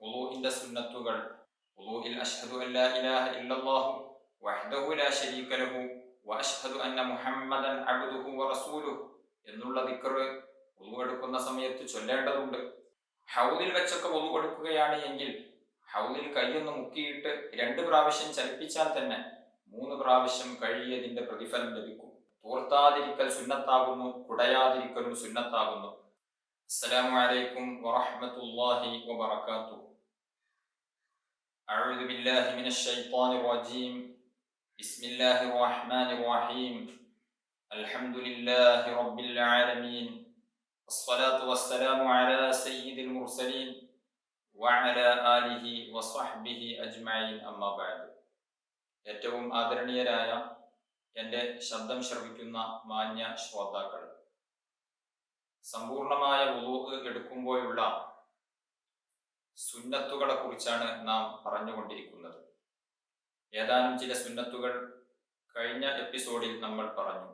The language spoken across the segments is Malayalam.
വുളൂഇന്റെ സുന്നത്തുകൾ വുളൂഇൽ അശ്ഹദു അൻ ലാ ഇലാഹ ഇല്ലല്ലാഹു വഹ്ദഹു ലാ ശരീക ലഹു വഅശ്ഹദു അന്ന മുഹമ്മദൻ അബ്ദുഹു വറസൂലുഹു എന്നുള്ള ദിക്ർ വുളു എടുക്കുന്ന സമയത്ത് ചൊല്ലേണ്ടതുണ്ട്. ഹൗദിൽ വെച്ചൊക്കെ വുളു എടുക്കുകയാണ് എങ്കിൽ ഹൗദിൽ കൈയൊന്ന് മുക്കിയിട്ട് 2 പ്രാവശ്യം ചലിപ്പിച്ചാൽ തന്നെ 3 പ്രാവശ്യം കഴിയതിന്റെ പ്രതിഫലം ലഭിക്കും. തോർത്താതിരിക്കൽ സുന്നത്താകുന്നു, കുടയാതിരിക്കലും സുന്നത്താകുന്നു. അസ്സലാമു അലൈക്കും വറഹ്മത്തുള്ളാഹി വബറകാതുഹു. അഊദു ബില്ലാഹി മിനശ് ശൈത്വാനിർ റജീം. ബിസ്മില്ലാഹിർ റഹ്മാനിർ റഹീം. അൽഹംദുലില്ലാഹി റബ്ബിൽ ആലമീൻ. വസ്സലാത്തു വസ്സലാമു അലാ സയ്യിദിൽ മുർസലീൻ വഅലാ ആലിഹി വസ്വഹ്ബിഹി അജ്മഈൻ. അമ്മാ ബഅദ്. ഏറ്റവും ആദരണീയരായ എൻ്റെ ശബ്ദം ശ്രവിക്കുന്ന മാന്യ ശ്രോതാക്കൾ, സമ്പൂർണമായ വുളൂഅ് എടുക്കുമ്പോഴുള്ള സുന്നത്തുകളെ കുറിച്ചാണ് നാം പറഞ്ഞുകൊണ്ടിരിക്കുന്നത്. ഏതാനും ചില സുന്നത്തുകൾ കഴിഞ്ഞ എപ്പിസോഡിൽ നമ്മൾ പറഞ്ഞു.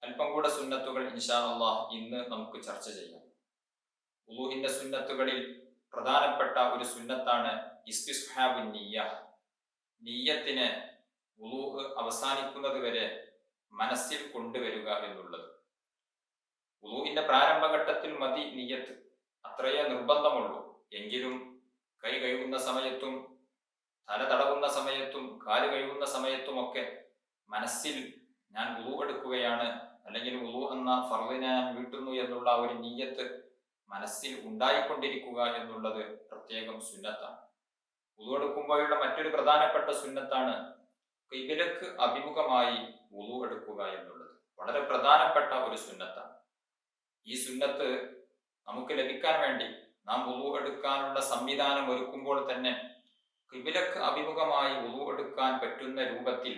അല്പം കൂടെ സുന്നത്തുകൾ ഇൻഷാ അല്ലാഹ് ഇന്ന് നമുക്ക് ചർച്ച ചെയ്യാം. വുളൂഇന്റെ സുന്നത്തുകളിൽ പ്രധാനപ്പെട്ട ഒരു സുന്നത്താണ് ഇസ്തിസ്ഹാബുൻ നിയ്യ. നിയ്യത്തിനെ വുളൂഅ് അവസാനിക്കുന്നത് വരെ മനസ്സിൽ കൊണ്ടുവരിക എന്നുള്ളത്. വുളൂഇന്റെ പ്രാരംഭഘട്ടത്തിൽ മതി നിയ്യത്ത്, അത്രയേ നിർബന്ധമുള്ളൂ. എങ്കിലും കൈ കഴുകുന്ന സമയത്തും തല തടവുന്ന സമയത്തും കാല് കഴുകുന്ന സമയത്തുമൊക്കെ മനസ്സിൽ ഞാൻ വുളു എടുക്കുകയാണ്, അല്ലെങ്കിൽ വുളു എന്ന ഫർളിനെ ഞാൻ വീട്ടുന്നു എന്നുള്ള ഒരു നിയ്യത്ത് മനസ്സിൽ ഉണ്ടായിക്കൊണ്ടിരിക്കുക എന്നുള്ളത് പ്രത്യേകം സുന്നത്താണ്. വുളു എടുക്കുമ്പോഴുള്ള മറ്റൊരു പ്രധാനപ്പെട്ട സുന്നത്താണ് ഖിബ്ലക്ക് അഭിമുഖമായി വുളു എടുക്കുക എന്നുള്ളത്. വളരെ പ്രധാനപ്പെട്ട ഒരു സുന്നത്താണ്. ഈ സുന്നത്ത് നമുക്ക് ലഭിക്കാൻ വേണ്ടി നാം വുളു എടുക്കാനുള്ള സംവിധാനം ഒരുക്കുമ്പോൾ തന്നെ ഖിബ്ലക്ക് അഭിമുഖമായി വുളു എടുക്കാൻ പറ്റുന്ന രൂപത്തിൽ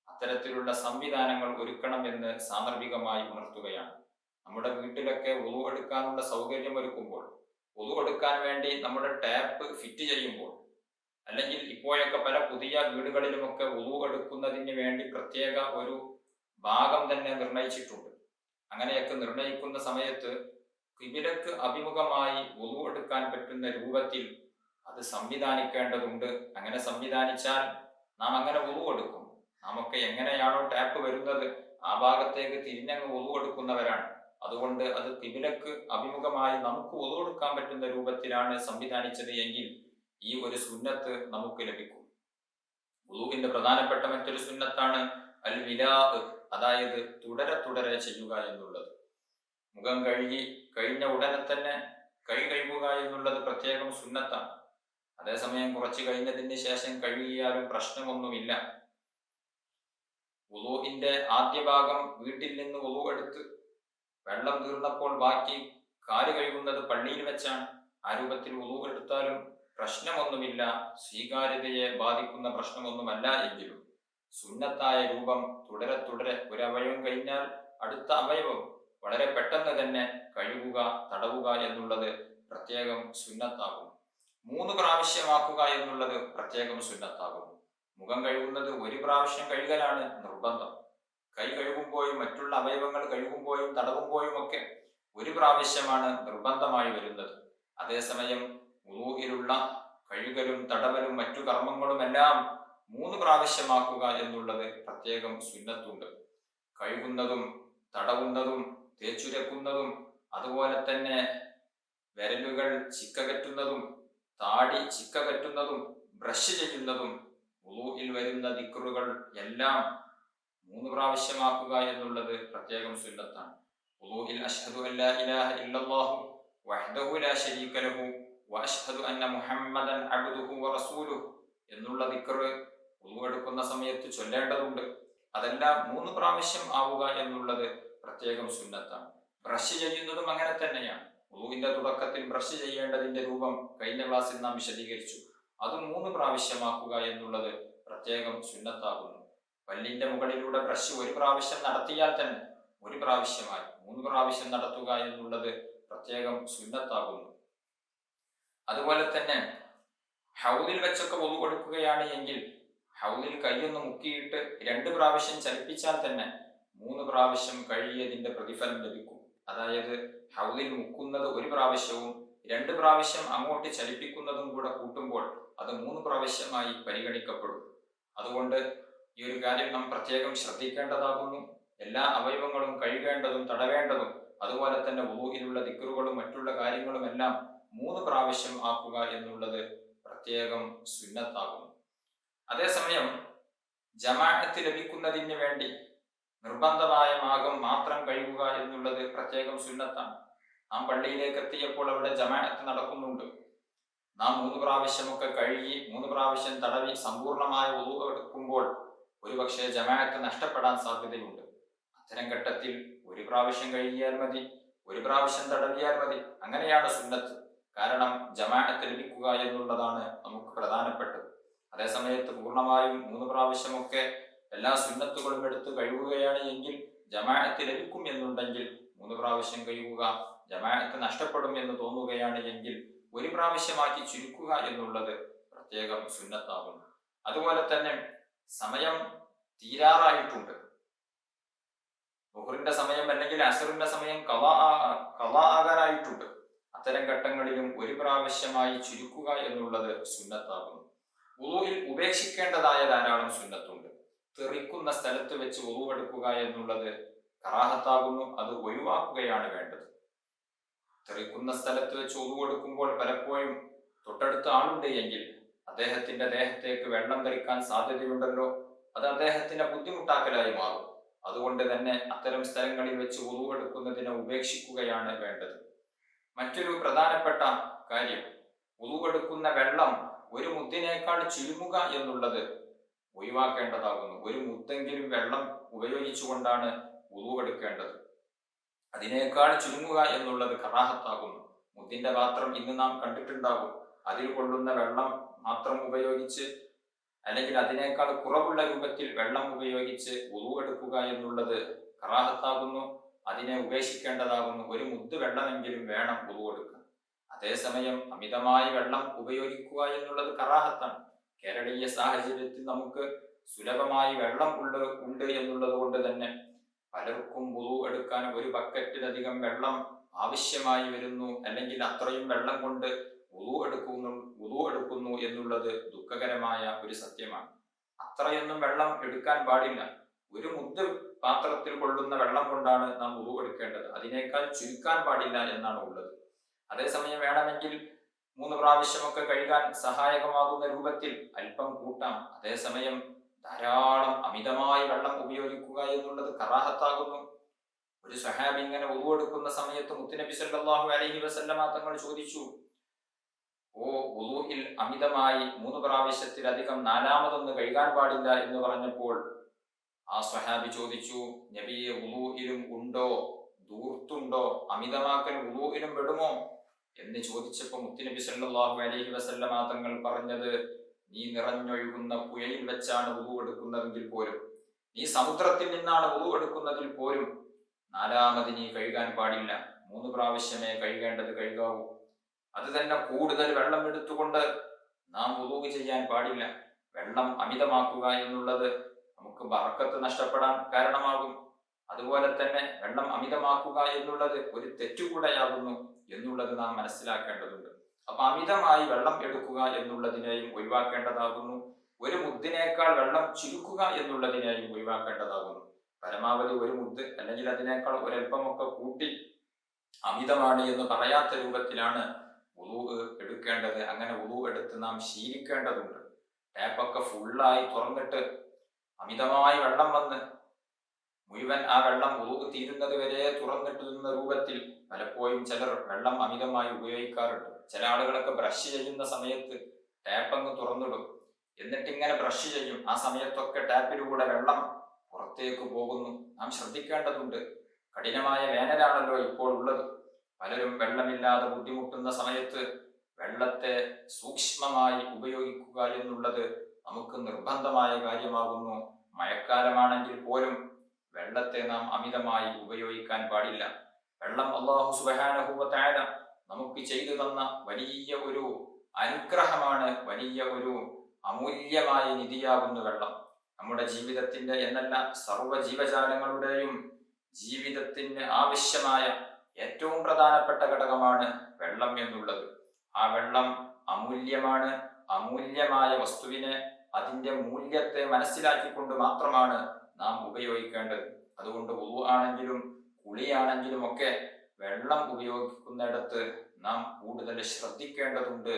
അത്തരത്തിലുള്ള സംവിധാനങ്ങൾ ഒരുക്കണം എന്ന് സാന്ദർഭികമായി ഉണർത്തുകയാണ്. നമ്മുടെ വീട്ടിലൊക്കെ വുളു എടുക്കാനുള്ള സൗകര്യം ഒരുക്കുമ്പോൾ, വുളു എടുക്കാൻ വേണ്ടി നമ്മുടെ ടാപ്പ് ഫിറ്റ് ചെയ്യുമ്പോൾ, അല്ലെങ്കിൽ ഇപ്പോഴൊക്കെ പല പുതിയ വീടുകളിലുമൊക്കെ വുളു എടുക്കുന്നതിന് വേണ്ടി പ്രത്യേക ഒരു ഭാഗം തന്നെ നിർണയിച്ചിട്ടുണ്ട്. അങ്ങനെയൊക്കെ നിർണയിക്കുന്ന സമയത്ത് ഖിബ്ലക്ക് അഭിമുഖമായി വുളു എടുക്കാൻ പറ്റുന്ന രൂപത്തിൽ അത് സംവിധാനിക്കേണ്ടതുണ്ട്. അങ്ങനെ സംവിധാനിച്ചാൽ നാം അങ്ങനെ വുളു എടുക്കും. നാമൊക്കെ എങ്ങനെയാണോ ടാപ്പ് വരുന്നത് ആ ഭാഗത്തേക്ക് തിരിഞ്ഞങ്ങ് വുളു എടുക്കുന്നവരാണ്. അതുകൊണ്ട് അത് ഖിബ്ലക്ക് അഭിമുഖമായി നമുക്ക് വുളു എടുക്കാൻ പറ്റുന്ന രൂപത്തിലാണ് സംവിധാനിച്ചത് എങ്കിൽ ഈ ഒരു സുന്നത്ത് നമുക്ക് ലഭിക്കും. വുളുവിന്റെ പ്രധാനപ്പെട്ട മറ്റൊരു സുന്നത്താണ് അൽ വിലാ, അതായത് തുടരെ തുടരെ ചെയ്യുക എന്നുള്ളത്. മുഖം കഴുകി കഴിഞ്ഞ ഉടനെ തന്നെ കൈ കഴുകുക എന്നുള്ളത് പ്രത്യേകം സുന്നത്താണ്. അതേസമയം കുറച്ച് കഴിഞ്ഞതിന് ശേഷം കഴുകിയാലും പ്രശ്നമൊന്നുമില്ല. വുളുവിന്റെ ആദ്യ ഭാഗം വീട്ടിൽ നിന്ന് വുളു എടുത്ത് വെള്ളം തീർന്നപ്പോൾ ബാക്കി കാല് കഴുകുന്നത് പള്ളിയിൽ വെച്ചാണ്. ആ രൂപത്തിൽ വുളു എടുത്താലും പ്രശ്നമൊന്നുമില്ല, സ്വീകാര്യതയെ ബാധിക്കുന്ന പ്രശ്നമൊന്നുമല്ല. എങ്കിലും സുന്നത്തായ രൂപം തുടരെ തുടരെ ഒരു അവയവം കഴിഞ്ഞാൽ അടുത്ത അവയവം വളരെ പെട്ടെന്ന് തന്നെ കഴുകുക, തടവുക എന്നുള്ളത് പ്രത്യേകം സുന്നത്താകും. 3 പ്രാവശ്യമാക്കുക എന്നുള്ളത് പ്രത്യേകം സുന്നത്താകും. മുഖം കഴുകുന്നത് 1 പ്രാവശ്യം കഴുകലാണ് നിർബന്ധം. കൈ കഴുകുമ്പോഴും മറ്റുള്ള അവയവങ്ങൾ കഴുകുമ്പോഴും തടവുമ്പോഴും ഒക്കെ 1 പ്രാവശ്യമാണ് നിർബന്ധമായി വരുന്നത്. അതേസമയം വുളൂഇലുള്ള കഴുകലും തടവലും മറ്റു കർമ്മങ്ങളുമെല്ലാം 3 പ്രാവശ്യമാക്കുക എന്നുള്ളത് പ്രത്യേകം സുന്നത്തുണ്ട്. കഴുകുന്നതും തടവുന്നതും തേച്ചുരക്കുന്നതും അതുപോലെ തന്നെ വിരലുകൾ ചിക്കകറ്റുന്നതും താടി ചിക്കകറ്റുന്നതും ബ്രഷ് ചെയ്യുന്നതും വുളൂഇൽ വരുന്ന ദിക്റുകൾ എല്ലാം 3 പ്രാവശ്യമാക്കുക എന്നുള്ളത് പ്രത്യേകം സുന്നത്താണ്. വുളൂഇൽ അശ്ഹദു അൻ ലാ ഇലാഹ ഇല്ലല്ലാഹു വഹ്ദഹു ലാ ശരീക ലഹു വഅശ്ഹദു അന്ന മുഹമ്മദൻ അബ്ദുഹു വറസൂലുഹു എന്നുള്ള ദിക്ർ വുളു എടുക്കുന്ന സമയത്ത് ചൊല്ലേണ്ടതുണ്ട്. അതെല്ലാം 3 പ്രാവശ്യം ആവുക എന്നുള്ളത് പ്രത്യേകം സുന്നത്താണ്. ബ്രഷ് ചെയ്യുന്നതും അങ്ങനെ തന്നെയാണ്. വുളുവിന്റെ തുടക്കത്തിൽ ബ്രഷ് ചെയ്യേണ്ടതിന്റെ രൂപം കഴിഞ്ഞ ക്ലാസ്സിൽ നാം വിശദീകരിച്ചു. അതും 3 പ്രാവശ്യമാക്കുക എന്നുള്ളത് പ്രത്യേകം സുന്നത്താകുന്നു. പല്ലിന്റെ മുകളിലൂടെ ബ്രഷ് 1 പ്രാവശ്യം നടത്തിയാൽ തന്നെ 1 പ്രാവശ്യമായി 3 പ്രാവശ്യം നടത്തുക എന്നുള്ളത് പ്രത്യേകം സുന്നത്താകുന്നു. അതുപോലെ തന്നെ ഹൗദിൽ വെച്ചൊക്കെ വുളു എടുക്കുകയാണ് എങ്കിൽ ഹൗദിൽ കൈയൊന്ന് മുക്കിയിട്ട് 2 പ്രാവശ്യം ചലിപ്പിച്ചാൽ തന്നെ 3 പ്രാവശ്യം കഴിയതിന്റെ പ്രതിഫലം ലഭിക്കും. അതായത് ഹൗദിൽ മുക്കുന്നത് 1 പ്രാവശ്യവും 2 പ്രാവശ്യം അങ്ങോട്ട് ചലിപ്പിക്കുന്നതും കൂടെ കൂട്ടുമ്പോൾ അത് 3 പ്രാവശ്യമായി പരിഗണിക്കപ്പെടും. അതുകൊണ്ട് ഈ ഒരു കാര്യം നാം പ്രത്യേകം ശ്രദ്ധിക്കേണ്ടതാകുന്നു. എല്ലാ അവയവങ്ങളും കഴുകേണ്ടതും തടവേണ്ടതും അതുപോലെ തന്നെ വുളൂഇലുള്ള ദിക്റുകളും മറ്റുള്ള കാര്യങ്ങളുമെല്ലാം 3 പ്രാവശ്യം ആക്കുക എന്നുള്ളത് പ്രത്യേകം സുന്നത്താകുന്നു. അതേസമയം ജമാഅത്ത് ലഭിക്കുന്നതിന് വേണ്ടി നിർബന്ധമായ ഭാഗം മാത്രം കഴുകുക എന്നുള്ളത് പ്രത്യേകം സുന്നത്താണ്. നാം പള്ളിയിലേക്ക് എത്തിയപ്പോൾ അവിടെ ജമാഅത്ത് നടക്കുന്നുണ്ട്. നാം 3 പ്രാവശ്യമൊക്കെ കഴുകി 3 പ്രാവശ്യം തടവി സമ്പൂർണമായ വുളൂ എടുക്കുമ്പോൾ ഒരുപക്ഷെ ജമാഅത്ത് നഷ്ടപ്പെടാൻ സാധ്യതയുണ്ട്. അത്തരം ഘട്ടത്തിൽ 1 പ്രാവശ്യം കഴുകിയാൽ മതി, 1 പ്രാവശ്യം തടവിയാൽ മതി. അങ്ങനെയാണ് സുന്നത്ത്. കാരണം ജമാഅത്ത് ലഭിക്കുക എന്നുള്ളതാണ് നമുക്ക് പ്രധാനപ്പെട്ടത്. അതേസമയത്ത് പൂർണ്ണമായും 3 പ്രാവശ്യമൊക്കെ എല്ലാ സുന്നത്തുകളും എടുത്ത് കഴുകുകയാണ് എങ്കിൽ ജമാഅത്ത് ലഭിക്കും എന്നുണ്ടെങ്കിൽ 3 പ്രാവശ്യം കഴുകുക, ജമാഅത്ത് നഷ്ടപ്പെടും എന്ന് തോന്നുകയാണ് എങ്കിൽ 1 പ്രാവശ്യമാക്കി ചുരുക്കുക എന്നുള്ളത് പ്രത്യേകം സുന്നത്താകുന്നു. അതുപോലെ തന്നെ സമയം തീരാറായിട്ടുണ്ട്, ളുഹറിന്റെ സമയം അല്ലെങ്കിൽ അസറിന്റെ സമയം ഖളാ ആകാനായിട്ടുണ്ട്. അത്തരം ഘട്ടങ്ങളിലും 1 പ്രാവശ്യമായി ചുരുക്കുക എന്നുള്ളത് സുന്നത്താകുന്നു. വുളൂഇൽ ഉപേക്ഷിക്കേണ്ടതായ ധാരാളം സുന്നത്തുണ്ട്. തെറിക്കുന്ന സ്ഥലത്ത് വെച്ച് വുളൂ എടുക്കുക എന്നുള്ളത് കറാഹത്താകുന്നു. അത് ഒഴിവാക്കുകയാണ് വേണ്ടത്. തെറിക്കുന്ന സ്ഥലത്ത് വെച്ച് വുളൂ എടുക്കുമ്പോൾ പലപ്പോഴും തൊട്ടടുത്ത ആളുണ്ട് എങ്കിൽ അദ്ദേഹത്തിന്റെ ദേഹത്തേക്ക് വെള്ളം തെറിക്കാൻ സാധ്യതയുണ്ടല്ലോ, അത് അദ്ദേഹത്തിന്റെ ബുദ്ധിമുട്ടാക്കലായി മാറും. അതുകൊണ്ട് തന്നെ അത്തരം സ്ഥലങ്ങളിൽ വെച്ച് വുളൂ എടുക്കുന്നതിനെ ഉപേക്ഷിക്കുകയാണ് വേണ്ടത്. മറ്റൊരു പ്രധാനപ്പെട്ട കാര്യം, വുളൂ എടുക്കുന്ന വെള്ളം 1 മുദ്ദിനേക്കാൾ ചുരുങ്ങുക എന്നുള്ളത് ഒഴിവാക്കേണ്ടതാകുന്നു. 1 മുദ്ദെങ്കിലും വെള്ളം ഉപയോഗിച്ചുകൊണ്ടാണ് വുളൂ എടുക്കേണ്ടത്. അതിനേക്കാൾ ചുരുങ്ങുക എന്നുള്ളത് കറാഹത്താകുന്നു. മുദ്ദിന്റെ പാത്രം ഇന്ന് നാം കണ്ടിട്ടുണ്ടാകും. അതിൽ കൊള്ളുന്ന വെള്ളം മാത്രം ഉപയോഗിച്ച് അല്ലെങ്കിൽ അതിനേക്കാൾ കുറവുള്ള രൂപത്തിൽ വെള്ളം ഉപയോഗിച്ച് വുളൂ എടുക്കുക എന്നുള്ളത് കറാഹത്താകുന്നു. അതിനെ ഉപേക്ഷിക്കേണ്ടതാകുന്നു. 1 മുദ്ദ് വെള്ളമെങ്കിലും വേണം വുളൂ എടുക്കാൻ. അതേസമയം അമിതമായി വെള്ളം ഉപയോഗിക്കുക എന്നുള്ളത് കറാഹത്താണ്. കേരളീയ സാഹചര്യത്തിൽ നമുക്ക് സുലഭമായി വെള്ളം ഉണ്ട് എന്നുള്ളത് കൊണ്ട് തന്നെ പലർക്കും വുളൂ എടുക്കാൻ 1 ബക്കറ്റിലധികം വെള്ളം ആവശ്യമായി വരുന്നു, അല്ലെങ്കിൽ അത്രയും വെള്ളം കൊണ്ട് വുളൂ എടുക്കുന്നു എന്നുള്ളത് ദുഃഖകരമായ ഒരു സത്യമാണ്. അത്രയൊന്നും വെള്ളം എടുക്കാൻ പാടില്ല. 1 മുദ്ദ് പാത്രത്തിൽ കൊള്ളുന്ന വെള്ളം കൊണ്ടാണ് നാം വുളൂ എടുക്കേണ്ടത്. അതിനേക്കാൾ ചുരുക്കാൻ പാടില്ല എന്നാണ് ഉള്ളത്. അതേസമയം വേണമെങ്കിൽ 3 പ്രാവശ്യമൊക്കെ കഴുകാൻ സഹായകമാകുന്ന രൂപത്തിൽ അല്പം കൂട്ടാം. അതേസമയം ധാരാളം അമിതമായി വെള്ളം ഉപയോഗിക്കുക എന്നുള്ളത് കറാഹത്താകുന്നു. ഒരു സ്വഹാബി ഇങ്ങനെ വുളൂ എടുക്കുന്ന സമയത്ത് മുത്തുനബി സല്ലല്ലാഹു അലൈഹി വസല്ലമ തങ്ങൾ ചോദിച്ചു, വുളൂഇൽ അമിതമായി 3 പ്രാവശ്യത്തിലധികം 4മതൊന്ന് കഴുകാൻ പാടില്ല എന്ന് പറഞ്ഞപ്പോൾ ആ സ്വഹാബി ചോദിച്ചു, നബിയെ, വുളൂഇലും ഉണ്ടോ, ദൂർത്തുണ്ടോ, അമിതമാക്കൽ വുളൂഇലും പെടുമോ എന്ന് ചോദിച്ചപ്പോൾ മുത്തുനബി സല്ലല്ലാഹു അലൈഹി വസല്ലമ തങ്ങൾ പറഞ്ഞത്, നീ നിറഞ്ഞൊഴുകുന്ന പുഴയിൽ വെച്ചാണ് വുളൂ എടുക്കുന്നതെങ്കിൽ പോലും, നീ സമുദ്രത്തിൽ നിന്നാണ് വുളൂ എടുക്കുന്നതിൽ പോലും 4മത് നീ കഴുകാൻ പാടില്ല. 3 പ്രാവശ്യമേ കഴുകാവൂ. അത് തന്നെ കൂടുതൽ വെള്ളം എടുത്തുകൊണ്ട് നാം വുളൂ ചെയ്യാൻ പാടില്ല. വെള്ളം അമിതമാക്കുക എന്നുള്ളത് നമുക്ക് ബറക്കത്ത് നഷ്ടപ്പെടാൻ കാരണമാകും. അതുപോലെ തന്നെ വെള്ളം അമിതമാക്കുക എന്നുള്ളത് ഒരു തെറ്റുകൂടെയാകുന്നു എന്നുള്ളത് നാം മനസ്സിലാക്കേണ്ടതുണ്ട്. അപ്പൊ അമിതമായി വെള്ളം എടുക്കുക എന്നുള്ളതിനെയും ഒഴിവാക്കേണ്ടതാകുന്നു. 1 മുദ്ദിനേക്കാൾ വെള്ളം ചുരുക്കുക എന്നുള്ളതിനെയും ഒഴിവാക്കേണ്ടതാകുന്നു. പരമാവധി 1 മുദ്ദ് അല്ലെങ്കിൽ അതിനേക്കാൾ ഒരൽപ്പമൊക്കെ കൂട്ടി അമിതമാണ് എന്ന് പറയാത്ത രൂപത്തിലാണ് വുളൂ എടുക്കേണ്ടത്. അങ്ങനെ വുളൂ എടുത്ത് നാം ശീലിക്കേണ്ടതുണ്ട്. ടാപ്പൊക്കെ ഫുള്ളായി തുറന്നിട്ട് അമിതമായി വെള്ളം വന്ന് മുഴുവൻ ആ വെള്ളം വുളൂ തീരുന്നത് വരെ തുറന്നിട്ട് നിന്ന രൂപത്തിൽ പലപ്പോഴും ചിലർ വെള്ളം അമിതമായി ഉപയോഗിക്കാറുണ്ട്. ചില ആളുകളൊക്കെ ബ്രഷ് ചെയ്യുന്ന സമയത്ത് ടാപ്പങ്ങ് തുറന്നിടും, എന്നിട്ട് ഇങ്ങനെ ബ്രഷ് ചെയ്യും. ആ സമയത്തൊക്കെ ടാപ്പിലൂടെ വെള്ളം പുറത്തേക്ക് പോകുന്നു. നാം ശ്രദ്ധിക്കേണ്ടതുണ്ട്. കഠിനമായ വേനലാണല്ലോ ഇപ്പോൾ ഉള്ളത്. പലരും വെള്ളമില്ലാതെ ബുദ്ധിമുട്ടുന്ന സമയത്ത് വെള്ളത്തെ സൂക്ഷ്മമായി ഉപയോഗിക്കുക എന്നുള്ളത് നമുക്ക് നിർബന്ധമായ കാര്യമാകുന്നു. മഴക്കാലമാണെങ്കിൽ പോലും വെള്ളത്തെ നാം അമിതമായി ഉപയോഗിക്കാൻ പാടില്ല. വെള്ളം അല്ലാഹു സുബ്ഹാനഹു വ തആല നമുക്ക് ചെയ്തു തന്ന വലിയ ഒരു അനുഗ്രഹമാണ്, വലിയ ഒരു അമൂല്യമായ നിധിയാകുന്ന വെള്ളം. നമ്മുടെ ജീവിതത്തിന്റെ എന്നല്ല സർവ്വ ജീവജാലങ്ങളുടെയും ജീവിതത്തിന് ആവശ്യമായ ഏറ്റവും പ്രധാനപ്പെട്ട ഘടകമാണ് വെള്ളം എന്നുള്ളത്. ആ വെള്ളം അമൂല്യമാണ്. അമൂല്യമായ വസ്തുവിനെ, അതിൻ്റെ മൂല്യത്തെ മനസ്സിലാക്കിക്കൊണ്ട് മാത്രമാണ് നാം ഉപയോഗിക്കേണ്ടത്. അതുകൊണ്ട് വുളു ആണെങ്കിലും കുളിയാണെങ്കിലും ഒക്കെ വെള്ളം ഉപയോഗിക്കുന്നിടത്ത് നാം കൂടുതൽ ശ്രദ്ധിക്കേണ്ടതുണ്ട്.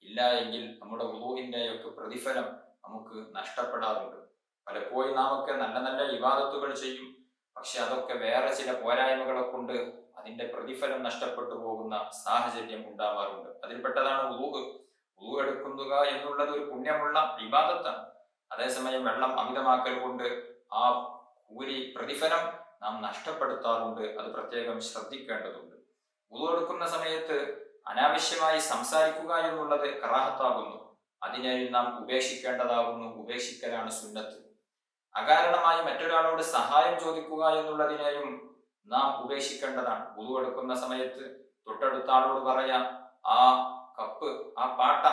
ഇല്ല എങ്കിൽ നമ്മുടെ വുളുവിൻ്റെയൊക്കെ പ്രതിഫലം നമുക്ക് നഷ്ടപ്പെടാറുണ്ട്. പലപ്പോഴും നാം ഒക്കെ നല്ല നല്ല ഇബാദത്തുകൾ ചെയ്യും, പക്ഷെ അതൊക്കെ വേറെ ചില പോരായ്മകളെ കൊണ്ട് അതിന്റെ പ്രതിഫലം നഷ്ടപ്പെട്ടു പോകുന്ന സാഹചര്യം ഉണ്ടാവാറുണ്ട്. അതിൽപ്പെട്ടതാണ് വുളു. വുളു എടുക്കുക എന്നുള്ളത് ഒരു പുണ്യമുള്ള ഇബാദത്താണ്. അതേസമയം വെള്ളം അമിതമാക്കൽ കൊണ്ട് ആ കൂലി പ്രതിഫലം നാം നഷ്ടപ്പെടുത്താറുണ്ട്. അത് പ്രത്യേകം ശ്രദ്ധിക്കേണ്ടതുണ്ട്. വുളു എടുക്കുന്ന സമയത്ത് അനാവശ്യമായി സംസാരിക്കുക എന്നുള്ളത് കറാഹത്താകുന്നു. അതിനെയും നാം ഉപേക്ഷിക്കേണ്ടതാകുന്നു. ഉപേക്ഷിക്കലാണ് സുന്നത്ത്. അകാരണമായി മറ്റൊരാളോട് സഹായം ചോദിക്കുക എന്നുള്ളതിനെയും നാം ഉപേക്ഷിക്കേണ്ടതാണ്. വുളു എടുക്കുന്ന സമയത്ത് തൊട്ടടുത്ത ആളോട് പറയാം, ആ കപ്പ്, ആ പാട്ട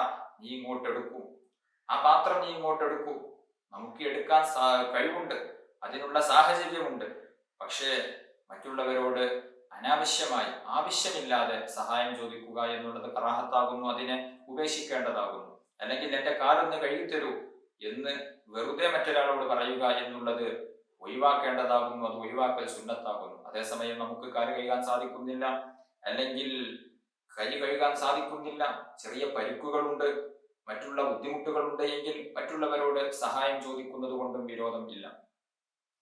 നീ ഇങ്ങോട്ടെടുക്കൂ, ആ പാത്രം നീ ഇങ്ങോട്ടെടുക്കൂ. നമുക്ക് എടുക്കാൻ കഴിവുണ്ട്, അതിനുള്ള സാഹചര്യമുണ്ട്. പക്ഷേ മറ്റുള്ളവരോട് അനാവശ്യമായി ആവശ്യമില്ലാതെ സഹായം ചോദിക്കുക എന്നുള്ളത് കറാഹത്താകുന്നു. അതിനെ ഉപേക്ഷിക്കേണ്ടതാകുന്നു. അല്ലെങ്കിൽ എന്റെ കാലൊന്ന് കഴുകിത്തരൂ എന്ന് വെറുതെ മറ്റൊരാളോട് പറയുക എന്നുള്ളത് ഒഴിവാക്കേണ്ടതാകുന്നു. അത് ഒഴിവാക്കൽ സുന്നത്താകുന്നു. അതേസമയം നമുക്ക് കാല് കഴുകാൻ സാധിക്കുന്നില്ല, അല്ലെങ്കിൽ കൈ കഴുകാൻ സാധിക്കുന്നില്ല, ചെറിയ പരിക്കുകളുണ്ട്, മറ്റുള്ള ബുദ്ധിമുട്ടുകളുണ്ട് എങ്കിൽ മറ്റുള്ളവരോട് സഹായം ചോദിക്കുന്നത് കൊണ്ടും വിരോധം ഇല്ല.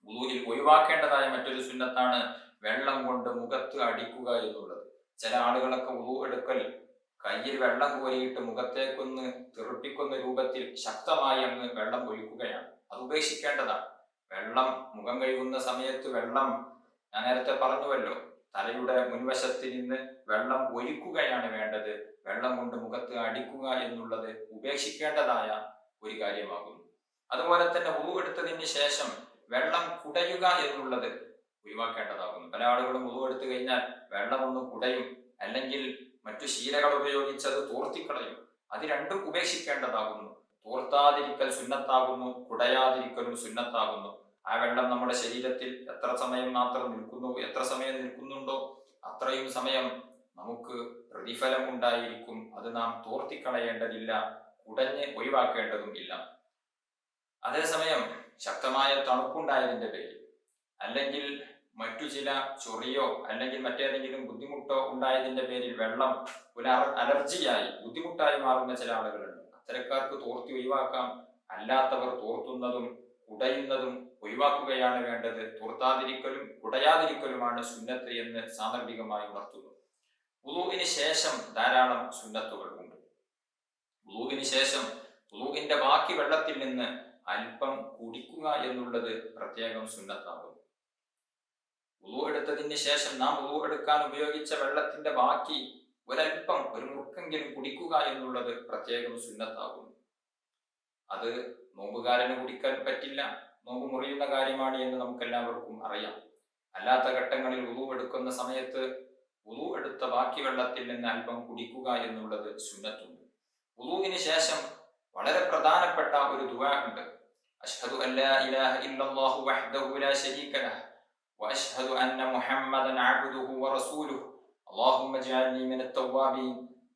വുളുവിൽ ഒഴിവാക്കേണ്ടതായ മറ്റൊരു സുന്നത്താണ് വെള്ളം കൊണ്ട് മുഖത്ത് അടിക്കുക എന്നുള്ളത്. ചില ആളുകളൊക്കെ വുളു എടുക്കൽ കയ്യിൽ വെള്ളം കോരിയിട്ട് മുഖത്തേക്കൊന്ന് തെറിപ്പിക്കുന്ന രൂപത്തിൽ ശക്തമായി അങ്ങ് വെള്ളം ഒഴിക്കുകയാണ്. അത് ഉപേക്ഷിക്കേണ്ടതാണ്. വെള്ളം, മുഖം കഴുകുന്ന സമയത്ത് വെള്ളം, ഞാൻ നേരത്തെ പറഞ്ഞുവല്ലോ, തലയുടെ മുൻവശത്തിൽ നിന്ന് വെള്ളം ഒഴിക്കുകയാണ് വേണ്ടത്. വെള്ളം കൊണ്ട് മുഖത്ത് അടിക്കുക എന്നുള്ളത് ഉപേക്ഷിക്കേണ്ടതായ ഒരു കാര്യമാകുന്നു. അതുപോലെ തന്നെ വുളു എടുത്തതിന് ശേഷം വെള്ളം കുടയുക എന്നുള്ളത് ഒഴിവാക്കേണ്ടതാകുന്നു. പല ആളുകളും വുളു എടുത്തു കഴിഞ്ഞാൽ വെള്ളം ഒന്ന് കുടയും, അല്ലെങ്കിൽ മറ്റു ശീലകൾ ഉപയോഗിച്ചത് തോർത്തിക്കളയും. അത് രണ്ടും ഉപേക്ഷിക്കേണ്ടതാകുന്നു. തോർത്താതിരിക്കൽ സുന്നത്താകുന്നു, കുടയാതിരിക്കലും സുന്നത്താകുന്നു. ആ വെള്ളം നമ്മുടെ ശരീരത്തിൽ എത്ര സമയം മാത്രം നിൽക്കുന്നു, എത്ര സമയം നിൽക്കുന്നുണ്ടോ അത്രയും സമയം നമുക്ക് പ്രതിഫലം ഉണ്ടായിരിക്കും. അത് നാം തോർത്തിക്കളയേണ്ടതില്ല, കുടഞ്ഞ് ഒഴിവാക്കേണ്ടതും ഇല്ല. അതേസമയം ശക്തമായ തണുപ്പുണ്ടായതിന്റെ പേരിൽ, അല്ലെങ്കിൽ മറ്റു ചില ചൊറിയോ അല്ലെങ്കിൽ മറ്റേതെങ്കിലും ബുദ്ധിമുട്ടോ ഉണ്ടായതിന്റെ പേരിൽ വെള്ളം ഒരു അലർജിയായി ബുദ്ധിമുട്ടായി മാറുന്ന ചില ആളുകളുണ്ട്. അത്തരക്കാർക്ക് തോർത്തി ഒഴിവാക്കാം. അല്ലാത്തവർ തോർത്തുന്നതും കുടയുന്നതും ഒഴിവാക്കുകയാണ് വേണ്ടത്. തോർത്താതിരിക്കലും കുടയാതിരിക്കലുമാണ് സുന്നത്ത് എന്ന് സാന്ദർഭികമായി ഉണർത്തുന്നു. വുളുവിന് ശേഷം ധാരാളം സുന്നത്തുകൾ ഉണ്ട്. വുളുവിന് ശേഷം വുളുവിന്റെ ബാക്കി വെള്ളത്തിൽ നിന്ന് അല്പം കുടിക്കുക എന്നുള്ളത് പ്രത്യേകം സുന്നത്താകുന്നു. വുളു എടുത്തതിന് ശേഷം നാം വുളു എടുക്കാൻ ഉപയോഗിച്ച വെള്ളത്തിന്റെ ബാക്കി ഒരല്പം, ഒരു മുറുക്കെങ്കിലും കുടിക്കുക എന്നുള്ളത് പ്രത്യേകം സുന്നത്താകുന്നു. അത് നോമ്പുകാരന് കുടിക്കാൻ പറ്റില്ല, നോമ്പ് മുറിയുന്ന കാര്യമാണ് എന്ന് നമുക്കെല്ലാവർക്കും അറിയാം. അല്ലാത്ത ഘട്ടങ്ങളിൽ വുളു എടുക്കുന്ന സമയത്ത് വുളു എടുത്ത ബാക്കി വെള്ളത്തിൽ നിന്ന് അല്പം കുടിക്കുക എന്നുള്ളത് സുന്നത്തുണ്ട്. വുളുവിന് ശേഷം വളരെ പ്രധാനപ്പെട്ട ഒരു ദുആ ഉണ്ട്. അശ്ഹദു അല്ലാ ഇലാഹ ഇല്ലല്ലാഹു വഹ്ദഹു ലാ ശരീക ലഹ് വഅശ്ഹദു അന്ന മുഹമ്മദൻ അബ്ദുഹു വറസൂലുഹു അല്ലാഹുമ്മ ഇജ്അൽനി മിനൽ തവ്വാബീൻ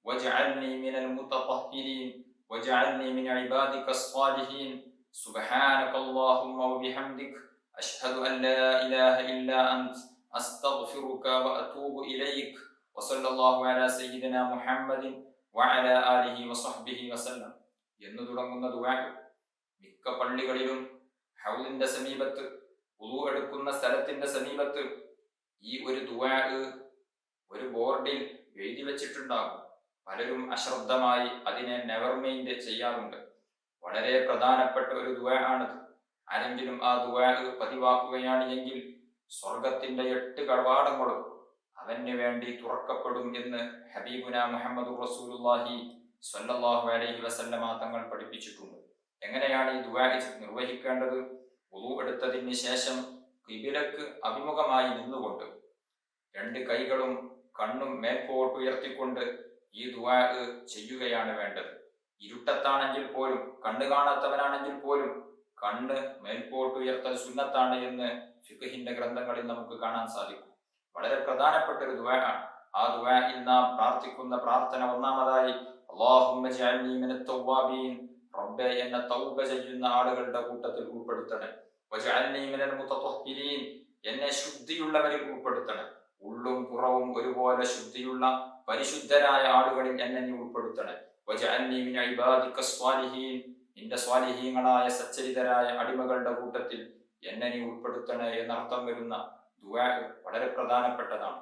വജ്അൽനി മിനൽ മുതതഹ്ഹിരീൻ വജ്അൽനി മിൻ ഇബാദികസ് സ്വാലിഹീൻ സുബ്ഹാനകല്ലാഹുമ്മ വബിഹംദിക അശ്ഹദു അൻ ലാ ഇലാഹ ഇല്ലാ അൻത അസ്തഗ്ഫിറുക വഅതൂബു ഇലൈക വസല്ലല്ലാഹു അലാ സയ്യിദിനാ മുഹമ്മദിൻ വഅലാ ആലിഹി വസഹ്ബിഹി വസല്ലം എന്ന് തുടങ്ങുന്ന ദുആ മിക്ക പള്ളികളിലും ഹൗലിന്റെ സമീപത്ത്, വുളു എടുക്കുന്ന സ്ഥലത്തിന്റെ സമീപത്ത് ഈ ഒരു ദുആ ഒരു ബോർഡിൽ എഴുതി വെച്ചിട്ടുണ്ടാകും. പലരും അശ്രദ്ധമായി അതിനെ നെവർ മൈൻഡ് ചെയ്യാറുണ്ട്. വളരെ പ്രധാനപ്പെട്ട ഒരു ദുആ ആണിത്. ആരെങ്കിലും ആ ദുആ പതിവാക്കുകയാണ് എങ്കിൽ സ്വർഗത്തിന്റെ 8 കവാടങ്ങളും അവന് വേണ്ടി തുറക്കപ്പെടും എന്ന് ഹബീബുന മുഹമ്മദ് റസൂലുള്ളാഹി സ്വല്ലല്ലാഹു അലൈഹി വസല്ലമ തങ്ങൾ പഠിപ്പിച്ചിട്ടുണ്ട്. എങ്ങനെയാണ് ഈ ദുആ നിർവഹിക്കേണ്ടത്? വുളു എടുത്തതിന് ശേഷം ഖിബിലക്ക് അഭിമുഖമായി നിന്നുകൊണ്ട് 2 കൈകളും കണ്ണും മേൽപോട്ട് ഉയർത്തിക്കൊണ്ട് ഈ ദുആ ചെയ്യുകയാണ് വേണ്ടത്. ഇരുട്ടത്താണെങ്കിൽ പോലും, കണ്ണ് കാണാത്തവനാണെങ്കിൽ പോലും കണ്ണ് മേൽപോട്ട് ഉയർത്തൽ സുന്നത്താണ് എന്ന് ഫിഖ്ഹിന്റെ ഗ്രന്ഥങ്ങളിൽ നമുക്ക് കാണാൻ സാധിക്കും. വളരെ പ്രധാനപ്പെട്ട ഒരു ദുആ ആണ്. ആ ദുആയിൽ നാം പ്രാർത്ഥിക്കുന്ന പ്രാർത്ഥന ഒന്നാമതായി അല്ലാഹുമ്മ ജഅൽനി മിനത്ത് തവ്വാബീൻ, റബ്ബേ എന്നെ തൗബ ചെയ്യുന്ന ആളുകളുടെ കൂട്ടത്തിൽ ഉൾപ്പെടുത്തണേ. വജഅൽനി മിനൽ മുതത്വഹിരീൻ, എന്നെ ശുദ്ധിയുള്ളവരിൽ ഉൾപ്പെടുത്തണേ. ഉള്ളും പുറവും ഒരുപോലെ ശുദ്ധിയുള്ള പരിശുദ്ധരായ ആളുകളിൽ എന്നെ നീ ഉൾപ്പെടുത്തണേ. വജഅൽനി മിൻ ഇബാദിക സ്വാലിഹീൻ, നിന്റെ സ്വാലിഹീങ്ങളായ സച്ചരിതരായ അടിമകളുടെ കൂട്ടത്തിൽ എന്നെ നീ ഉൾപ്പെടുത്തണേ എന്നർത്ഥം വരുന്ന ദുആ വളരെ പ്രധാനപ്പെട്ടതാണ്.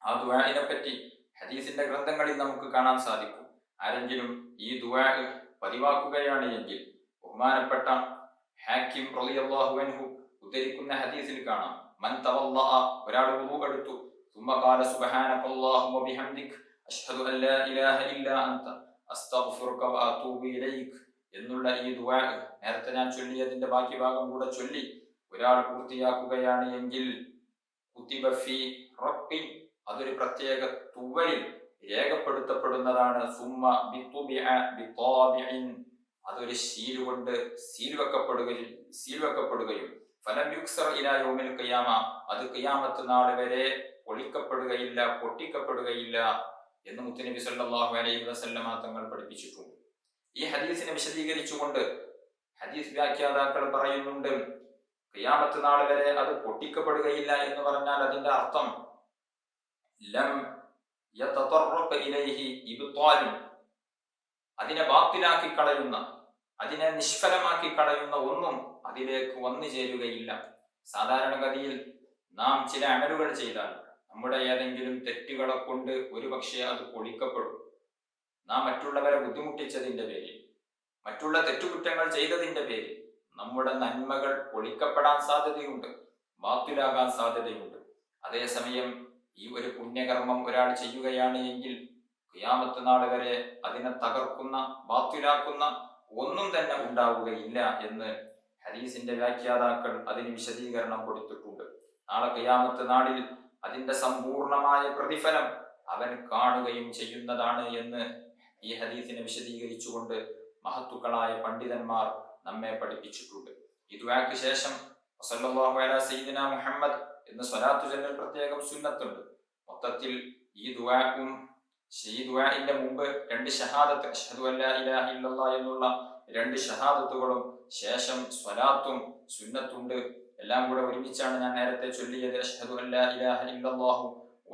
ആ ദുആഇനെ പറ്റി ഹദീസിന്റെ ഗ്രന്ഥങ്ങളിൽ നമുക്ക് കാണാൻ സാധിക്കും. ആരെങ്കിലും ഈ ദുആ പതിവാക്കുകയാണ് എങ്കിൽ ബഹുമാനപ്പെട്ട ഹാക്കിം റളിയല്ലാഹു അൻഹു ഉദ്ധരിക്കുന്ന ഹദീസിൽ കാണാം, മൻ തവല്ലഅ, ഒരാൾ വുളു എടുത്തു, ثم قال سبحانك اللهم وبحمدك أشهد أن لا إله إلا أنت أستغفرك وأتوب إليك എന്നുള്ള ഈ ദുആ നേരത്തെ ഞാൻ ചൊല്ലിയതിന്റെ ബാക്കി ഭാഗം കൂടെ ചൊല്ലി ഒരാൾ പൂർത്തിയാക്കുകയാണ് എങ്കിൽ കുതിബ ഫീ റബ്ബി, അതൊരു പ്രത്യേക തുവലിൽ രേഖപ്പെടുത്തപ്പെടുന്നതാണ്. സുമ്മ ബിതുബിഅ ബിതാബിഇൻ, അതൊരു ശീൽ കൊണ്ട് സീൽ വെക്കപ്പെടുകയും ഫലം യുക്സർ ഇലാ യൗമിൽ ഖിയാമ, അത് ഖിയാമത്ത് നാൾ വരെ ഒളിക്കപ്പെടുകയില്ല, പൊട്ടിക്കപ്പെടുകയില്ല എന്ന് മുത്തുനബി സല്ലല്ലാഹു അലൈഹി വസല്ലമ തങ്ങൾ പഠിപ്പിച്ചിട്ടുണ്ട്. ഈ ഹദീസിനെ വിശദീകരിച്ചുകൊണ്ട് ഹദീസ് വ്യാഖ്യാതാക്കൾ പറയുന്നുണ്ട്, ഖിയാമത്ത് നാൾ വരെ അത് പൊട്ടിക്കപ്പെടുകയില്ല എന്ന് പറഞ്ഞാൽ അതിന്റെ അർത്ഥം ലം യതതറഖ ഇലൈഹി ഇബ്താലു, അതിനെ ബാത്തിലാക്കി കളയുന്ന, അതിനെ നിഷ്ഫലമാക്കി കളയുന്ന ഒന്നും അതിലേക്ക് വന്നു ചേരുകയില്ല. സാധാരണഗതിയിൽ നാം ചില അമലുകൾ ചെയ്താൽ നമ്മുടെ ഏതെങ്കിലും തെറ്റുകളെ കൊണ്ട് ഒരുപക്ഷെ അത് പൊളിക്കപ്പെടും. നാം മറ്റുള്ളവരെ ബുദ്ധിമുട്ടിച്ചതിന്റെ പേരിൽ, മറ്റുള്ള തെറ്റുകുറ്റങ്ങൾ ചെയ്തതിന്റെ പേരിൽ നമ്മുടെ നന്മകൾ പൊളിക്കപ്പെടാൻ സാധ്യതയുണ്ട്, ബാത്തിലാകാൻ സാധ്യതയുണ്ട്. അതേസമയം ഈ ഒരു പുണ്യകർമ്മം ഒരാൾ ചെയ്യുകയാണ് എങ്കിൽ ഖിയാമത്ത് നാൾ വരെ അതിനെ തകർക്കുന്ന, ബാത്തിലാക്കുന്ന ഒന്നും തന്നെ ഉണ്ടാവുകയില്ല എന്ന് ഹദീസിന്റെ വ്യാഖ്യാതാക്കൾ അതിന് വിശദീകരണം കൊടുത്തിട്ടുണ്ട്. നാളെ ഖിയാമത്ത് നാളിൽ അതിന്റെ സമ്പൂർണമായ പ്രതിഫലം അവൻ കാണുകയും ചെയ്യുന്നതാണ് എന്ന് ഈ ഹദീസിനെ വിശദീകരിച്ചുകൊണ്ട് മഹത്തുക്കളായ പണ്ഡിതന്മാർ നമ്മെ പഠിപ്പിച്ചിട്ടുണ്ട്. ഈ ദുആക്ക് ശേഷം സല്ലല്ലാഹു അലാ സയ്യിദിന മുഹമ്മദ് എന്ന് സ്വലാത്തു ചൊല്ലൽ പ്രത്യേകം സുന്നത്തുണ്ട്. മൊത്തത്തിൽ ഈ ദുആഇന്റെ മുമ്പ് രണ്ട് ഷഹാദത്ത്, അഷ്ഹദു അല്ലാ ഇലാഹ ഇല്ലല്ലാഹ് എന്നുള്ള രണ്ട് ഷഹാദത്തുകളും ശേഷം സ്വലാത്തും സുന്നത്തുണ്ട്. എല്ലാം കൂടെ ഒരുമിച്ചാണ് ഞാൻ നേരത്തെ ചൊല്ലിയത്. അഷ്ഹദു അല്ലാ ഇലാഹ ഇല്ലല്ലാഹു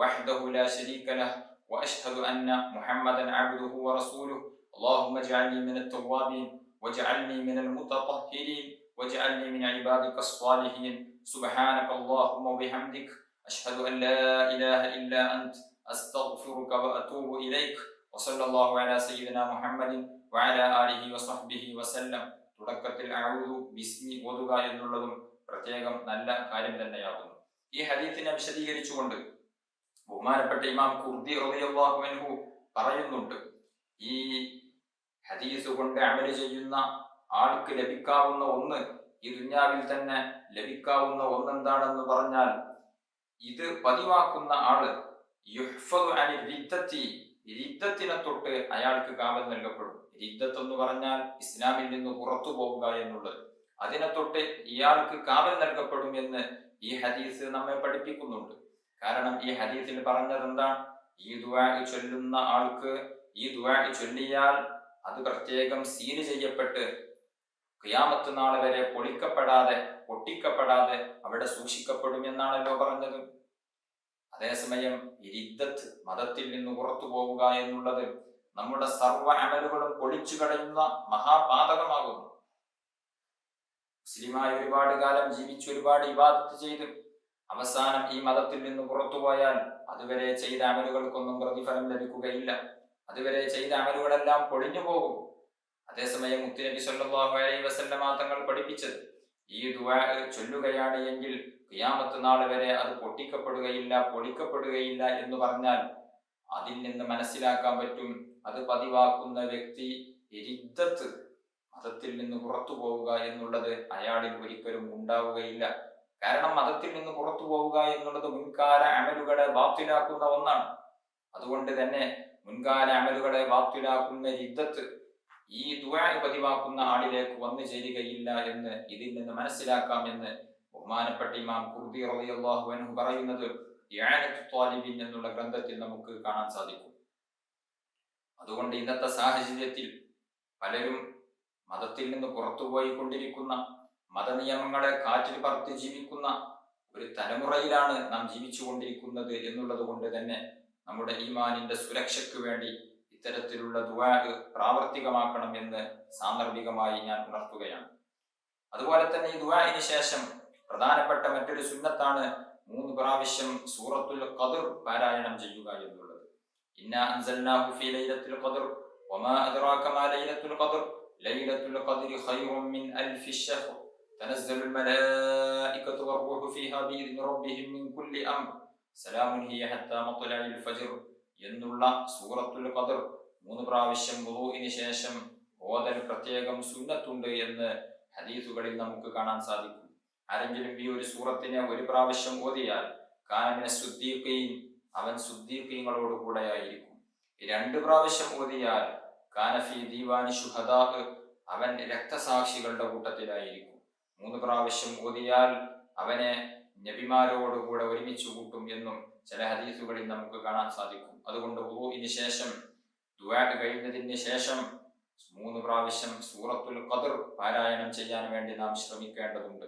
വഹ്ദഹു ലാ ശരീക ലഹ് വഅഷ്ഹദു അന്ന മുഹമ്മദൻ അബ്ദുഹു വറസൂലുഹു اللهم اجعلني من التوابين واجعلني من المتطهرين واجعلني من عبادك الصالحين سبحانك اللهم وبحمدك أشهد أن لا إله إلا أنت أستغفرك وأتوب إليك وصلى الله على سيدنا محمد وعلى آله وصحبه وسلم. തുടക്കത്തിൽ അഊദു ബിസ്മി ഓതുക എന്നുള്ളതും പ്രത്യേകം നല്ല കാര്യം തന്നെയാകുന്നു. ഈ ഹദീസിനെ വിശദീകരിച്ചുകൊണ്ട് ബഹുമാനപ്പെട്ട ഇമാം ഖുർദി റളിയല്ലാഹു അൻഹു പറയുന്നുണ്ട്, ഈ ഹദീസ് കൊണ്ട് അമല് ചെയ്യുന്ന ആൾക്ക് ലഭിക്കാവുന്ന ഒന്ന്, ഈ ദുനിയാവിൽ തന്നെ ലഭിക്കാവുന്ന ഒന്നെന്താണെന്ന് പറഞ്ഞാൽ, ഇത് പതിവാക്കുന്ന ആള് യുഹ്ഫദു അനി റിദ്ദത്തി, റിദ്ദത്തിനെ തൊട്ട് അയാൾക്ക് കാവൽ നൽകപ്പെടും. റിദ്ദത്ത് എന്ന് പറഞ്ഞാൽ ഇസ്ലാമിൽ നിന്ന് പുറത്തു പോവുക എന്നുള്ളത്, അതിനെ തൊട്ട് ഇയാൾക്ക് കാവൽ നൽകപ്പെടും എന്ന് ഈ ഹദീസ് നമ്മെ പഠിപ്പിക്കുന്നുണ്ട്. കാരണം ഈ ഹദീസിൽ പറഞ്ഞത് എന്താണ്, ഈ ദുആ ചൊല്ലുന്ന ആൾക്ക് ഈ ദുആ ചൊല്ലിയാൽ അത് പ്രത്യേകം സീല് ചെയ്യപ്പെട്ട് ഖിയാമത്ത് നാൾ വരെ പൊട്ടിക്കപ്പെടാതെ അവിടെ സൂക്ഷിക്കപ്പെടും എന്നാണല്ലോ പറഞ്ഞത്. അതേസമയം റിദ്ദത്ത്, മതത്തിൽ നിന്ന് പുറത്തു പോവുക എന്നുള്ളത് നമ്മുടെ സർവ്വ അമലുകളും പൊളിച്ചു കളയുന്ന മഹാപാതകമാകുന്നു. മുസ്ലിമായി ഒരുപാട് കാലം ജീവിച്ച് ഒരുപാട് ഇബാദത്ത് ചെയ്ത് അവസാനം ഈ മതത്തിൽ നിന്ന് പുറത്തുപോയാൽ അതുവരെ ചെയ്ത അമലുകൾക്കൊന്നും പ്രതിഫലം ലഭിക്കുകയില്ല. അതുവരെ ചെയ്ത അമലുകളെല്ലാം പൊളിഞ്ഞു പോകും. അതേസമയം മുത്തുനബി സല്ലല്ലാഹു അലൈഹി വസല്ലമ തങ്ങൾ പഠിപ്പിച്ചത്, ഈ ദുആ ചൊല്ലുകയാണ് എങ്കിൽ ഖിയാമത്ത് നാൾ വരെ അത് പൊളിക്കപ്പെടുകയില്ല എന്ന് പറഞ്ഞാൽ അതിൽ നിന്ന് മനസ്സിലാക്കാൻ പറ്റും, അത് പതിവാക്കുന്ന വ്യക്തി റിദ്ദത്ത്, മതത്തിൽ നിന്ന് പുറത്തു പോവുക എന്നുള്ളത് അയാളിൽ ഒരിക്കലും ഉണ്ടാവുകയില്ല. കാരണം മതത്തിൽ നിന്ന് പുറത്തു പോവുക എന്നുള്ളത് മുൻകാല അമലുകളെ ബാത്തിലാക്കുന്ന ഒന്നാണ്. അതുകൊണ്ട് തന്നെ മുൻകാല അമലുകളെ ബാത്തിലാക്കുന്ന റിദ്ദത്ത് ഈ ദുആ പതിവാക്കുന്ന ആളിലേക്ക് വന്നു ചേരുകയില്ല എന്ന് ഇതിൽ നിന്ന് മനസ്സിലാക്കാം എന്ന് ബഹുമാനപ്പെട്ട ഇമാം ഖുർദി റളിയല്ലാഹു അൻഹു പറയുന്നത് ഇആനത്തു ത്വാലിബീൻ എന്നുള്ള ഗ്രന്ഥത്തിൽ നമുക്ക് കാണാൻ സാധിക്കും. അതുകൊണ്ട് ഇന്നത്തെ സാഹചര്യത്തിൽ പലരും മതത്തിൽ നിന്ന് പുറത്തുപോയിക്കൊണ്ടിരിക്കുന്ന, മതനിയമങ്ങളെ കാറ്റിൽ പറത്തി ജീവിക്കുന്ന ഒരു തലമുറയിലാണ് നാം ജീവിച്ചു കൊണ്ടിരിക്കുന്നത് എന്നുള്ളത് കൊണ്ട് തന്നെ നമ്മുടെ ഈമാനിന്റെ സുരക്ഷയ്ക്ക് വേണ്ടി ഇത്തരത്തിലുള്ള ദുആ പ്രാവർത്തികമാക്കണം എന്ന് സാന്ദർഭികമായി ഞാൻ ഉണർത്തുകയാണ്. അതുപോലെ തന്നെ ഈ ദുആഇന് ശേഷം പ്രധാനപ്പെട്ട മറ്റൊരു സുന്നത്താണ് 3 പ്രാവശ്യം സൂറത്തുൽ ഖദ്ർ പാരായണം ചെയ്യുക എന്നുള്ളത്. ഇന്നാ അൻസൽനാഹു ഫീ ലൈലത്തുൽ ഖദ്ർ വമാ അദ്റാക മാ ലൈലത്തുൽ ഖദ്ർ ലൈലത്തുൽ ഖദ്രി ഖൈറും മിൻ അൽഫി ശഹ്ർ തനസ്സലുൽ മലായികതു വറൂഹു ഫീഹാ ബിഇദ്നി റബ്ബിഹിം മിൻ കുല്ലി അംർ സലാമുൻ ഹിയ ഹത്താ മത്ലഇൽ ഫജ്ർ എന്നുള്ള സൂറത്തുൽ ഖദ്ർ 3 പ്രാവശ്യം വുളൂഇന് ശേഷം ഓതൽ പ്രത്യേകം സുന്നത്തുണ്ട് എന്ന് ഹദീസുകളിൽ നമുക്ക് കാണാൻ സാധിക്കും. ആരെങ്കിലും ഈ ഒരു സൂറത്തിനെ 1 പ്രാവശ്യം ഓതിയാൽ കാന സുദ്ദീഖീൻ, അവൻ സുദ്ദീഖീങ്ങളോട് കൂടെ ആയിരിക്കും. 2 പ്രാവശ്യം ഓതിയാൽ കാന ഫീ ദീവാനി ശുഹദാ, അവൻ രക്തസാക്ഷികളുടെ കൂട്ടത്തിലായിരിക്കും. 3 പ്രാവശ്യം ഓതിയാൽ അവനെ നബിമാരോട് കൂടെ ഒരുമിച്ച് കൂട്ടും എന്നും ചില ഹദീസുകളിൽ നമുക്ക് കാണാൻ സാധിക്കും. അതുകൊണ്ട് വുളൂഇന് ശേഷം, ദുആ കഴിഞ്ഞതിന് ശേഷം 3 പ്രാവശ്യം സൂറത്തുൽ ഖദ്ർ പാരായണം ചെയ്യാൻ വേണ്ടി നാം ശ്രമിക്കേണ്ടതുണ്ട്.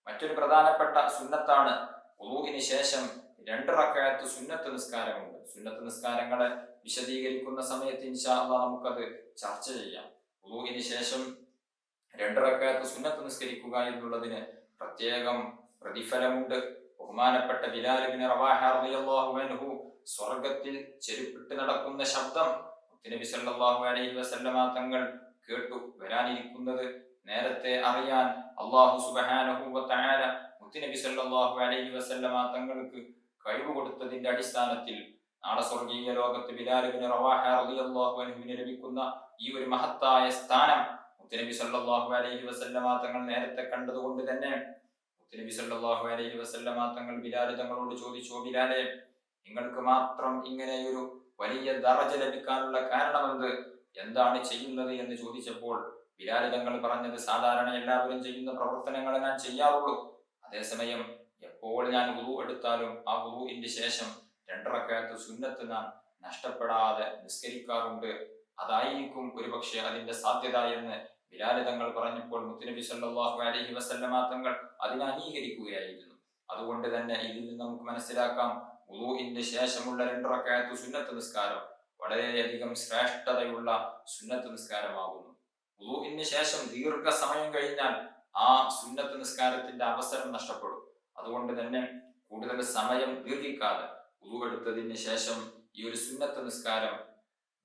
മറ്റൊരു പ്രധാനപ്പെട്ട സുന്നത്താണ് വുളൂഇന് ശേഷം 2 റക്അത്ത് സുന്നത്ത് നിസ്കാരമുണ്ട്. സുന്നത്ത് നിസ്കാരങ്ങളെ വിശദീകരിക്കുന്ന സമയത്ത് ഇൻഷാ അല്ലാഹ് നമുക്കത് ചർച്ച ചെയ്യാം. വുളൂഇന് ശേഷം 2 റക്അത്ത് സുന്നത്ത് നിസ്കരിക്കുക എന്നുള്ളതിന് പ്രത്യേകം പ്രതിഫലമുണ്ട്. ബഹുമാനപ്പെട്ട ബിലാൽ ഇബ്നു റവാഹ റളിയല്ലാഹു അൻഹു സ്വർഗ്ഗത്തിൽ ചെരുപ്പിട്ട് നടക്കുന്ന ശബ്ദം നബി സല്ലല്ലാഹു അലൈഹി വസല്ലമ തങ്ങൾ കേട്ടു. വരാനിരിക്കുന്നത് നേരത്തെ അറിയാൻ അല്ലാഹു സുബ്ഹാനഹു വ തആല നബി സല്ലല്ലാഹു അലൈഹി വസല്ലമ തങ്ങൾക്ക് കഴിവ് കൊടുത്തതിന്റെ അടിസ്ഥാനത്തിൽ നാളെ സ്വർഗീയ ലോകത്ത് ബിലാൽ ഇബ്നു റവാഹ റളിയല്ലാഹു അൻഹുവിന് ലഭിക്കുന്ന ഈ ഒരു മഹത്തായ സ്ഥാനം നബി സല്ലല്ലാഹു അലൈഹി വസല്ലമ തങ്ങൾ നേരത്തെ കണ്ടതുകൊണ്ട് തന്നെ നബി സല്ലല്ലാഹു അലൈഹി വസല്ലമ തങ്ങൾ ബിലാൽ തങ്ങളോട് ചോദിച്ചു, ബിലാലെ, നിങ്ങൾക്ക് മാത്രം ഇങ്ങനെയൊരു വലിയ ദറജ ലഭിക്കാനുള്ള കാരണമെന്ത്, എന്താണ് ചെയ്യുന്നത് എന്ന് ചോദിച്ചപ്പോൾ ബിലാൽ തങ്ങൾ പറഞ്ഞത്, സാധാരണ എല്ലാവരും ചെയ്യുന്ന പ്രവർത്തനങ്ങൾ ഞാൻ ചെയ്യാറുള്ളൂ. അതേസമയം എപ്പോൾ ഞാൻ വുളു എടുത്താലും ആ വുളുഇന്റെ ശേഷം 2 റക്അത്ത് സുന്നത്ത് ഞാൻ നഷ്ടപ്പെടാതെ നിസ്കരിക്കാറുണ്ട്. അതായിരിക്കും ഒരുപക്ഷെ അതിന്റെ സാധ്യത എന്ന് ബിലാൽ തങ്ങൾ പറഞ്ഞപ്പോൾ മുത്തുനബി സല്ലല്ലാഹു അലൈഹി വസല്ലമ തങ്ങൾ അതിനെ അംഗീകരിക്കുകയായിരുന്നു. അതുകൊണ്ട് തന്നെ ഇതിൽ നിന്ന് നമുക്ക് മനസ്സിലാക്കാം, വുളൂഇന്റെ ശേഷമുള്ള 2 റക്അത്ത് സുന്നത്ത് നിസ്കാരം വളരെയധികം ശ്രേഷ്ഠതയുള്ള സുന്നത്ത് നിസ്കാരമാകുന്നു. വുളൂഇന് ശേഷം ദീർഘസമയം കഴിഞ്ഞാൽ ആ സുന്നത്ത് നിസ്കാരത്തിന്റെ അവസരം നഷ്ടപ്പെടും. അതുകൊണ്ട് തന്നെ കൂടുതൽ സമയം ദീർഘിക്കാതെ വുളൂ എടുത്തതിന് ശേഷം ഈ ഒരു സുന്നത്ത് നിസ്കാരം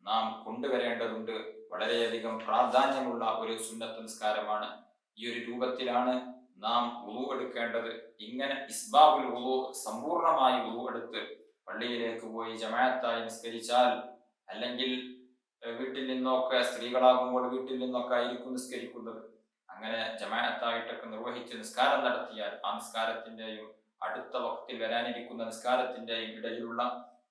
നാം കൊണ്ടുവരേണ്ടതുണ്ട്. വളരെയധികം പ്രാധാന്യമുള്ള ഒരു സുന്നത്ത് നിസ്കാരമാണ്. ഈ ഒരു രൂപത്തിലാണ് നാം വുളൂ എടുക്കേണ്ടത്. ഇങ്ങനെ ഇസ്ബാബുൽ വുളൂ, സമ്പൂർണമായി വുളൂ എടുത്ത് പള്ളിയിലേക്ക് പോയി ജമാഅത്തായി നിസ്കരിച്ചാൽ, അല്ലെങ്കിൽ വീട്ടിൽ നിന്നൊക്കെ, സ്ത്രീകളാകുമ്പോൾ വീട്ടിൽ നിന്നൊക്കെ ആയിരിക്കും നിസ്കരിക്കുന്നത്, അങ്ങനെ ജമാഅത്തായിട്ടൊക്കെ നിർവഹിച്ച് നിസ്കാരം നടത്തിയാൽ ആ നിസ്കാരത്തിന്റെയും അടുത്ത വക്തിൽ വരാനിരിക്കുന്ന നിസ്കാരത്തിന്റെയും ഇടയിലുള്ള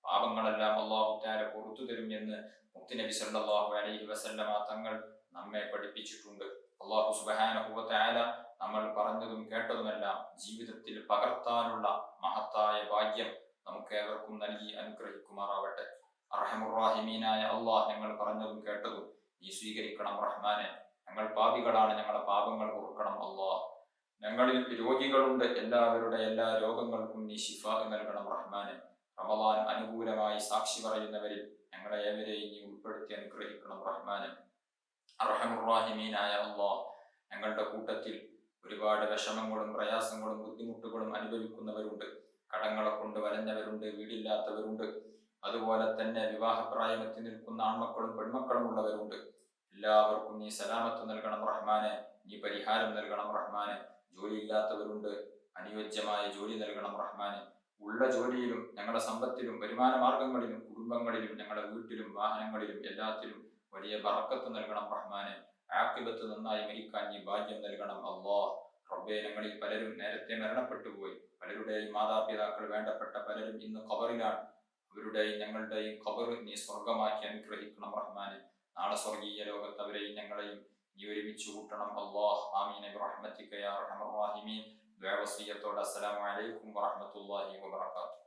പാപങ്ങളെല്ലാം അല്ലാഹു തആല പുറത്തു തരും എന്ന് മുത്തുനബി സല്ലല്ലാഹു അലൈഹി വസല്ലമ തങ്ങൾ നമ്മെ പഠിപ്പിച്ചിട്ടുണ്ട്. അല്ലാഹു സുബ്ഹാനഹു വ തആല നമ്മൾ പറഞ്ഞതും കേട്ടതുമെല്ലാം ജീവിതത്തിൽ പകർത്താനുള്ള മഹത്തായ ഭാഗ്യം നമുക്ക് ഏവർക്കും നൽകി അനുഗ്രഹിക്കുമാറാവട്ടെ. അർഹമുർ റഹീമീനായ അല്ലാഹ്, ഞങ്ങൾ പറഞ്ഞതും കേട്ടതും നീ സ്വീകരിക്കണം റഹ്മാനെ. ഞങ്ങൾ പാപികളാണ്, ഞങ്ങളുടെ പാപങ്ങൾ പൊറുക്കണം അല്ലാഹ്. ഞങ്ങളിൽ രോഗികളുണ്ട്, എല്ലാവരുടെ എല്ലാ രോഗങ്ങൾക്കും നീ ശിഫ നൽകണം റഹ്മാനെ. റമളാൻ അനുകൂലമായി സാക്ഷി പറയുന്നവരിൽ ഞങ്ങളെ ഏവരെയും നീ ഉൾപ്പെടുത്തി അനുഗ്രഹിക്കണം റഹ്മാനെ. അർഹമുർ റഹീമീനായ അല്ലാഹ്, ഞങ്ങളുടെ കൂട്ടത്തിൽ ഒരുപാട് വിഷമങ്ങളും പ്രയാസങ്ങളും ബുദ്ധിമുട്ടുകളും അനുഭവിക്കുന്നവരുണ്ട്. കടങ്ങളെ കൊണ്ട് വലഞ്ഞവരുണ്ട്, വീടില്ലാത്തവരുണ്ട്, അതുപോലെ തന്നെ വിവാഹപ്രായമെത്തി നിൽക്കുന്ന ആൺമക്കളും പെൺമക്കളും ഉള്ളവരുണ്ട്. എല്ലാവർക്കും നീ സലാമത്ത് നൽകണം റഹ്മാനെ, നീ പരിഹാരം നൽകണം റഹ്മാനെ. ജോലിയില്ലാത്തവരുണ്ട്, അനുയോജ്യമായ ജോലി നൽകണം റഹ്മാനെ. ഉള്ള ജോലിയിലും ഞങ്ങളുടെ സമ്പത്തിലും വരുമാന മാർഗങ്ങളിലും കുടുംബങ്ങളിലും ഞങ്ങളുടെ വീട്ടിലും വാഹനങ്ങളിലും എല്ലാത്തിലും വലിയ ബറക്കത്ത് നൽകണം റഹ്മാനെ. ആഖിബത്ത് നന്നായി മരിക്കാൻ നീ ഭാഗ്യം നൽകണം അല്ലാഹ്. റബ്ബേ, ഞങ്ങളിൽ പലരും നേരത്തെ മരണപ്പെട്ടു പോയി. പലരുടെയും മാതാപിതാക്കൾ, വേണ്ടപ്പെട്ട പലരും ഇന്ന് ഖബറിലാണ്. അവരുടെയും ഞങ്ങളുടെയും ഖബർ നീ സ്വർഗമാക്കി അനുഗ്രഹിക്കണം റഹ്മാനെ. നാളെ സ്വർഗീയ ലോകത്ത് അവരെയും ഞങ്ങളെയും നീ ഒരുമിച്ച് കൂട്ടണം അല്ലാഹ്. ആമീൻ ബിറഹ്മതിക യാ അർഹമർ റഹീമീൻ. ദുആ വസിയത്തോടെ അസ്സലാമു അലൈക്കും വറഹ്മത്തുള്ളാഹി വബറകാതുഹു.